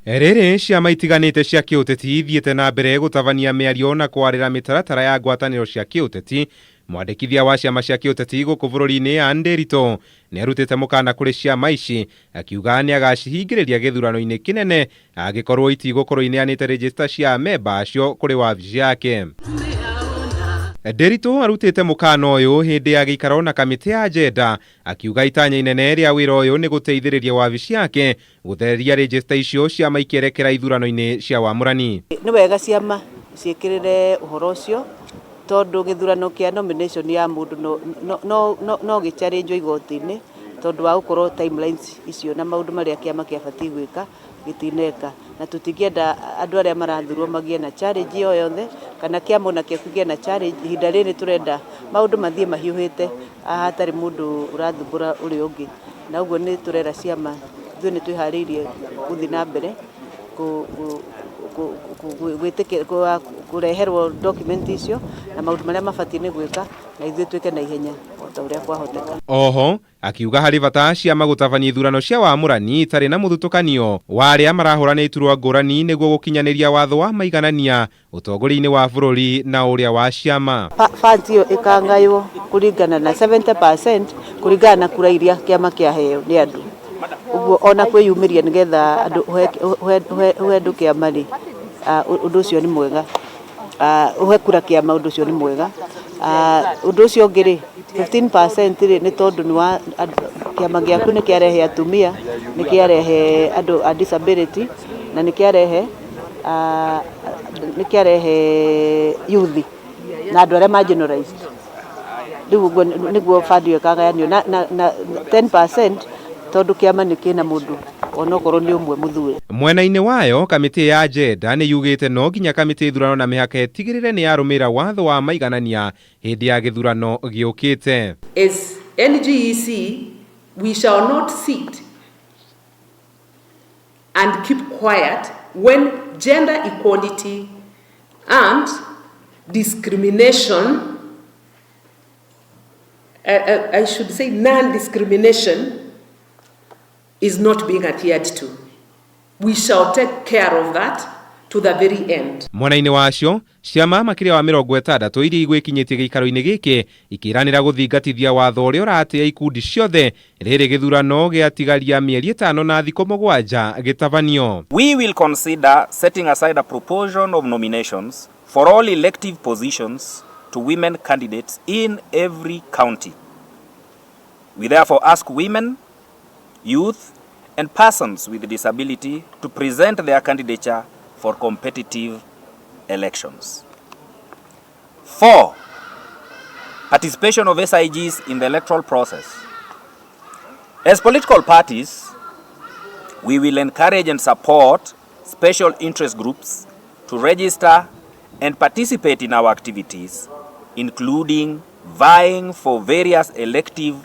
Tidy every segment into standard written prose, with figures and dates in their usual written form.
Rĩrĩ ciama itiganĩte cia kiuteti ithiĩte na mbere gũtabania mĩario na kwarĩra mĩtaratara ya ngwatanĩro cia kiuteti. Mwandikithia wa ciama cia kiuteti gũkũ bũrũri-inĩ Ann Nderitu nĩ arutite mukaana kuri ciama ici, akiuga nĩ agacihingĩrĩria githurano-ini kinene angĩkorwo itegukorwo ineanite register cia amemba acio kuri wabici yake. Nderitu arutite mukaana ũyũ hĩndĩ ya giikaro na kamitii ya agenda, akiuga itanya inene rĩa wĩra ũyũ nĩ gũteithĩrĩria wabici yake gũthereria register icio ciama ikĩerekera ithurano-ini cia wamurani. Nĩ wega ciama ciĩkĩrĩre ũhoro ũcio tondu githurano kia nomination ya mundu no gĩchallenge igoti-inĩ tondu wa gũkorwo timelines icio na maundu maria kiama kĩabatie gwĩka gitineka, na tutingĩenda andũ arĩa marathurwo magĩe na challenge o yothe kana kiama ona kĩgĩe na challenge. Ihinda rĩrĩ turenda maundu mathiĩ mahiũhĩte hatarĩ mundu ũrathumbũra ũrĩa ũngĩ, na ũguo nĩ turera ciama ithuĩ nĩ twĩharĩirie gũthiĩ na mbere kureherwo document icio na maundu maria mabatie nĩ gwĩka na ithuĩ twĩke na ihenya o ta ũrĩa kwahoteka. Oho akiuga harĩ bata ciama gũtabania ithurano cia wamurani itarĩ na mũthutũkanio wa arĩa marahũrana iturwa ngũrani nĩguo gũkinyanĩria watho wa maiganania ũtongoria-inĩ wa bũrũri na ũrĩa wa ciama. Funds ĩyo ĩkangaywo kũringana na 70% kũringana na kura iria kiama kĩaheo nĩ andũ. Uguo ona kwĩyumĩria nĩgetha andũ ũhe andũ kĩama-rĩ, ũndũ ũcio nĩ mwega. Ũhe kura kĩama, ũndũ ũcio nĩ mwega. Ũndũ ũcio ũngĩ-rĩ 15% nĩ tondũ nĩ wa kĩama gĩaku nĩ kĩarehe atumia, nĩ kĩarehe andũ a disability na nĩ kĩarehe youth na andũ arĩa marginalized. Rĩu ũguo nĩguo fund ĩyo ĩkagayanio na 10% tondu kiama nĩ kĩna mũndũ onokorwo nĩ ũmwe mũthuuri. Mwena-inĩ wayo kamitii ya agenda nĩ yugĩte no nginya kamitii ithurano na mĩhaka ĩtigĩrĩre nĩ yarũmĩrĩra watho wa maiganania hĩndĩ ya gĩthurano gĩũkĩte. As NGEC, we shall not sit and keep quiet when gender equality and discrimination, I should say non-discrimination, is not being adhered to. We shall take care of that to the very end. Mwena-inĩ wacio ciama makĩria wa 60 iria igwĩkinyĩtie gĩikaro-inĩ gĩkĩ ikĩranĩra gũthingatithia watho ũrĩa ũratĩa ikundi ciothe rĩrĩ gĩthurano gĩatigaria mĩeri 5 na thikũ 7 gĩtabanio. We will consider setting aside a proportion of nominations for all elective positions to women candidates in every county. We therefore ask women, youth and persons with disability to present their candidature for competitive elections. 4. Participation of SIGs in the electoral process. As political parties, we will encourage and support special interest groups to register and participate in our activities, including vying for various elective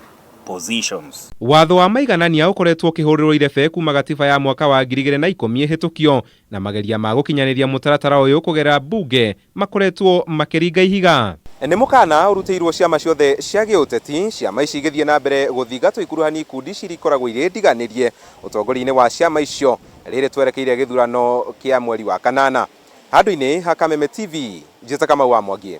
positions. Watho wa maiganania ũkoretwo ũkĩhũrĩrwo irebe kuma gatiba ya mwaka wa 2010 ĩhĩtũkio na mageria ma gũkinyanĩria mũtaratara ũyũ kũgerera bunge makoretwo makĩringa ihiga. Nĩ mũkaana ũrutĩirwo ciama ciothe cia gĩũteti, ciama ici igĩthiĩ na mbere gũthingatwo ikuruhani ikundi cirikoragwo irĩ ndiganĩrie ũtongoria-inĩ wa ciama icio rĩrĩ twerekeire gĩthurano kĩa mweri wa kanana. Handũ-inĩ ha Kameme TV, njĩta Kamau wa Mwangi.